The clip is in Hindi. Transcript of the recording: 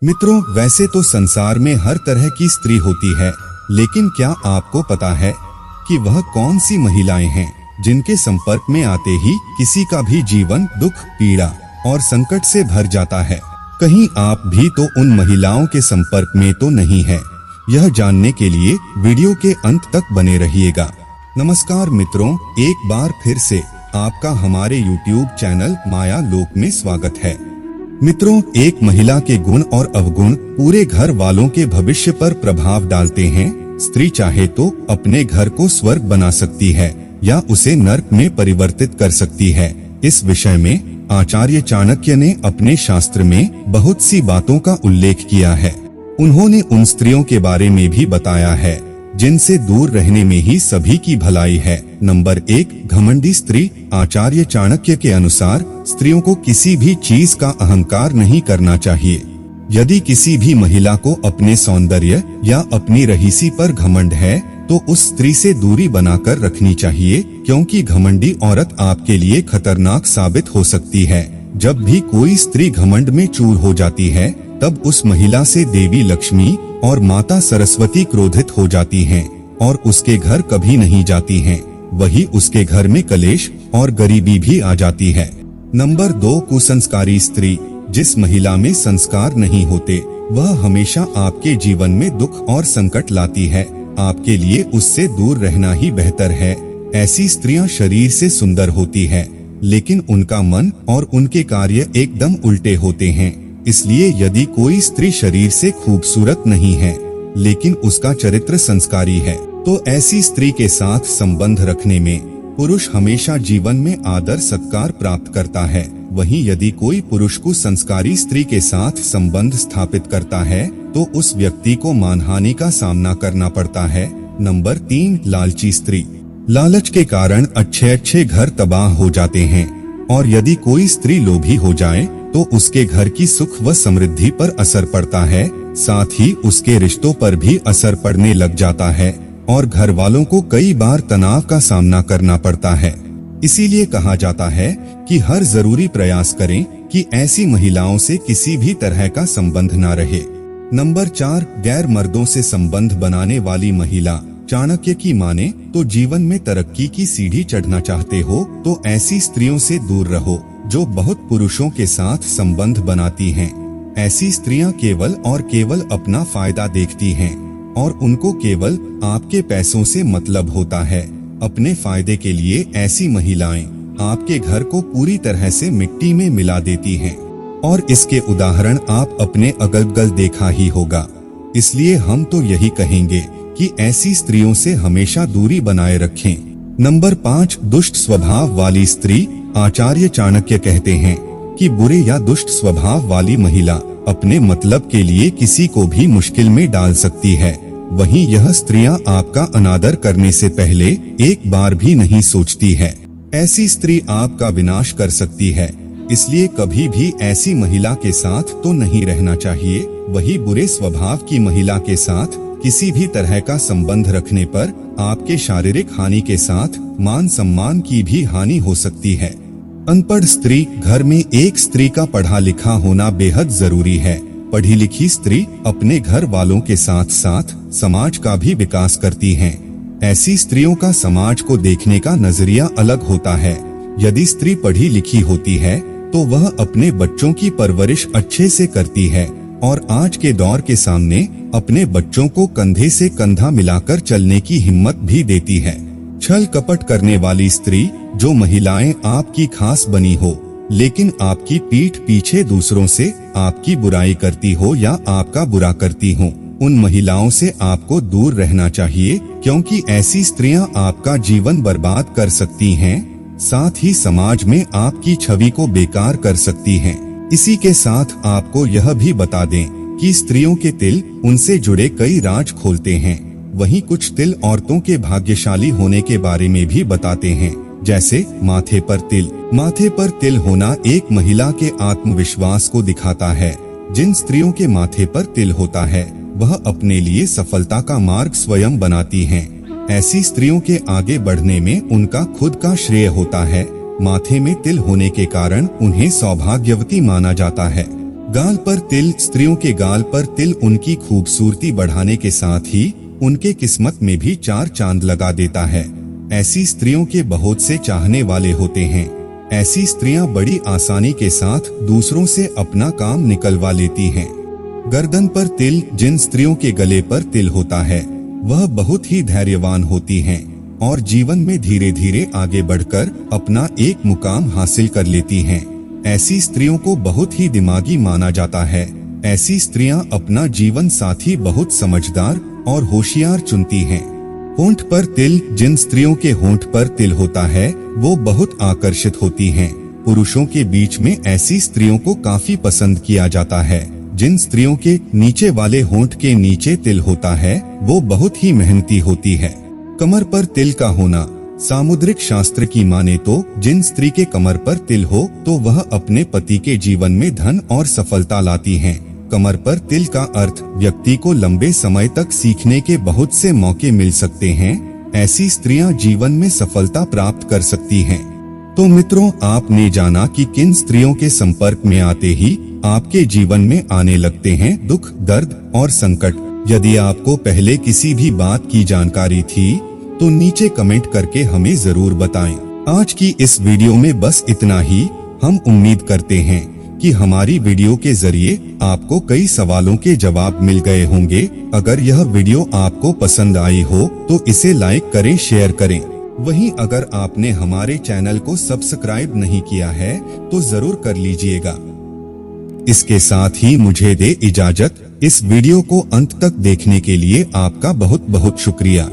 मित्रों, वैसे तो संसार में हर तरह की स्त्री होती है, लेकिन क्या आपको पता है कि वह कौन सी महिलाएं हैं जिनके संपर्क में आते ही किसी का भी जीवन दुख, पीड़ा और संकट से भर जाता है। कहीं आप भी तो उन महिलाओं के संपर्क में तो नहीं है? यह जानने के लिए वीडियो के अंत तक बने रहिएगा। नमस्कार मित्रों, एक बार फिर से आपका हमारे YouTube चैनल माया लोक में स्वागत है। मित्रों, एक महिला के गुण और अवगुण पूरे घर वालों के भविष्य पर प्रभाव डालते हैं। स्त्री चाहे तो अपने घर को स्वर्ग बना सकती है या उसे नर्क में परिवर्तित कर सकती है। इस विषय में आचार्य चाणक्य ने अपने शास्त्र में बहुत सी बातों का उल्लेख किया है। उन्होंने उन स्त्रियों के बारे में भी बताया है जिनसे दूर रहने में ही सभी की भलाई है। नंबर 1, घमंडी स्त्री। आचार्य चाणक्य के अनुसार स्त्रियों को किसी भी चीज का अहंकार नहीं करना चाहिए। यदि किसी भी महिला को अपने सौंदर्य या अपनी रहीसी पर घमंड है तो उस स्त्री से दूरी बनाकर रखनी चाहिए, क्योंकि घमंडी औरत आपके लिए खतरनाक साबित हो सकती है। जब भी कोई स्त्री घमंड में चूर हो जाती है तब उस महिला से देवी लक्ष्मी और माता सरस्वती क्रोधित हो जाती हैं और उसके घर कभी नहीं जाती हैं। वही उसके घर में कलेश और गरीबी भी आ जाती है। नंबर 2, कुसंस्कारी स्त्री। जिस महिला में संस्कार नहीं होते वह हमेशा आपके जीवन में दुख और संकट लाती है। आपके लिए उससे दूर रहना ही बेहतर है। ऐसी स्त्रियां शरीर से सुंदर होती है, लेकिन उनका मन और उनके कार्य एकदम उल्टे होते हैं। इसलिए यदि कोई स्त्री शरीर से खूबसूरत नहीं है लेकिन उसका चरित्र संस्कारी है तो ऐसी स्त्री के साथ संबंध रखने में पुरुष हमेशा जीवन में आदर सत्कार प्राप्त करता है। वहीं यदि कोई पुरुष को संस्कारी स्त्री के साथ संबंध स्थापित करता है तो उस व्यक्ति को मानहानि का सामना करना पड़ता है। नंबर 3, लालची स्त्री। लालच के कारण अच्छे घर तबाह हो जाते हैं और यदि कोई स्त्री लोभी हो जाए तो उसके घर की सुख व समृद्धि पर असर पड़ता है, साथ ही उसके रिश्तों पर भी असर पड़ने लग जाता है और घर वालों को कई बार तनाव का सामना करना पड़ता है। इसीलिए कहा जाता है कि हर जरूरी प्रयास करें कि ऐसी महिलाओं से किसी भी तरह का संबंध न रहे। नंबर 4, गैर मर्दों से संबंध बनाने वाली महिला। चाणक्य की माने तो जीवन में तरक्की की सीढ़ी चढ़ना चाहते हो तो ऐसी स्त्रियों से दूर रहो जो बहुत पुरुषों के साथ संबंध बनाती हैं। ऐसी स्त्रियां केवल और केवल अपना फायदा देखती हैं और उनको केवल आपके पैसों से मतलब होता है। अपने फायदे के लिए ऐसी महिलाएं आपके घर को पूरी तरह से मिट्टी में मिला देती हैं और इसके उदाहरण आप अपने अगल-बगल देखा ही होगा। इसलिए हम तो यही कहेंगे कि ऐसी स्त्रियों से हमेशा दूरी बनाए रखें। नंबर 5, दुष्ट स्वभाव वाली स्त्री। आचार्य चाणक्य कहते हैं कि बुरे या दुष्ट स्वभाव वाली महिला अपने मतलब के लिए किसी को भी मुश्किल में डाल सकती है। वहीं यह स्त्रियां आपका अनादर करने से पहले एक बार भी नहीं सोचती है। ऐसी स्त्री आपका विनाश कर सकती है, इसलिए कभी भी ऐसी महिला के साथ तो नहीं रहना चाहिए। वही बुरे स्वभाव की महिला के साथ किसी भी तरह का संबंध रखने पर आपके शारीरिक हानि के साथ मान सम्मान की भी हानि हो सकती है। अनपढ़ स्त्री। घर में एक स्त्री का पढ़ा लिखा होना बेहद जरूरी है। पढ़ी लिखी स्त्री अपने घर वालों के साथ साथ समाज का भी विकास करती हैं। ऐसी स्त्रियों का समाज को देखने का नजरिया अलग होता है। यदि स्त्री पढ़ी लिखी होती है तो वह अपने बच्चों की परवरिश अच्छे से करती है और आज के दौर के सामने अपने बच्चों को कंधे से कंधा मिलाकर चलने की हिम्मत भी देती है। छल कपट करने वाली स्त्री। जो महिलाएं आपकी खास बनी हो लेकिन आपकी पीठ पीछे दूसरों से आपकी बुराई करती हो या आपका बुरा करती हो, उन महिलाओं से आपको दूर रहना चाहिए, क्योंकि ऐसी स्त्रियां आपका जीवन बर्बाद कर सकती हैं, साथ ही समाज में आपकी छवि को बेकार कर सकती हैं। इसी के साथ आपको यह भी बता दें कि स्त्रियों के तिल उनसे जुड़े कई राज खोलते हैं। वहीं कुछ तिल औरतों के भाग्यशाली होने के बारे में भी बताते हैं, जैसे माथे पर तिल। माथे पर तिल होना एक महिला के आत्मविश्वास को दिखाता है। जिन स्त्रियों के माथे पर तिल होता है वह अपने लिए सफलता का मार्ग स्वयं बनाती हैं। ऐसी स्त्रियों के आगे बढ़ने में उनका खुद का श्रेय होता है। माथे में तिल होने के कारण उन्हें सौभाग्यवती माना जाता है। गाल पर तिल। स्त्रियों के गाल पर तिल उनकी खूबसूरती बढ़ाने के साथ ही उनके किस्मत में भी चार चांद लगा देता है। ऐसी स्त्रियों के बहुत से चाहने वाले होते हैं। ऐसी स्त्रियां बड़ी आसानी के साथ दूसरों से अपना काम निकलवा लेती हैं। गर्दन पर तिल। जिन स्त्रियों के गले पर तिल होता है वह बहुत ही धैर्यवान होती हैं और जीवन में धीरे धीरे आगे बढ़कर अपना एक मुकाम हासिल कर लेती हैं। ऐसी स्त्रियों को बहुत ही दिमागी माना जाता है। ऐसी स्त्रियां अपना जीवन साथी बहुत समझदार और होशियार चुनती हैं। होंठ पर तिल। जिन स्त्रियों के होंठ पर तिल होता है वो बहुत आकर्षित होती हैं। पुरुषों के बीच में ऐसी स्त्रियों को काफी पसंद किया जाता है। जिन स्त्रियों के नीचे वाले होंठ के नीचे तिल होता है वो बहुत ही मेहनती होती है। कमर पर तिल का होना। सामुद्रिक शास्त्र की माने तो जिन स्त्री के कमर पर तिल हो तो वह अपने पति के जीवन में धन और सफलता लाती हैं। कमर पर तिल का अर्थ व्यक्ति को लंबे समय तक सीखने के बहुत से मौके मिल सकते हैं। ऐसी स्त्रियां जीवन में सफलता प्राप्त कर सकती हैं। तो मित्रों, आपने जाना कि किन स्त्रियों के संपर्क में आते ही आपके जीवन में आने लगते हैं दुख, दर्द और संकट। यदि आपको पहले किसी भी बात की जानकारी थी तो नीचे कमेंट करके हमें जरूर बताएं। आज की इस वीडियो में बस इतना ही। हम उम्मीद करते हैं कि हमारी वीडियो के जरिए आपको कई सवालों के जवाब मिल गए होंगे। अगर यह वीडियो आपको पसंद आई हो तो इसे लाइक करें, शेयर करें। वहीं अगर आपने हमारे चैनल को सब्सक्राइब नहीं किया है तो जरूर कर लीजिएगा। इसके साथ ही मुझे दे इजाजत। इस वीडियो को अंत तक देखने के लिए आपका बहुत बहुत शुक्रिया।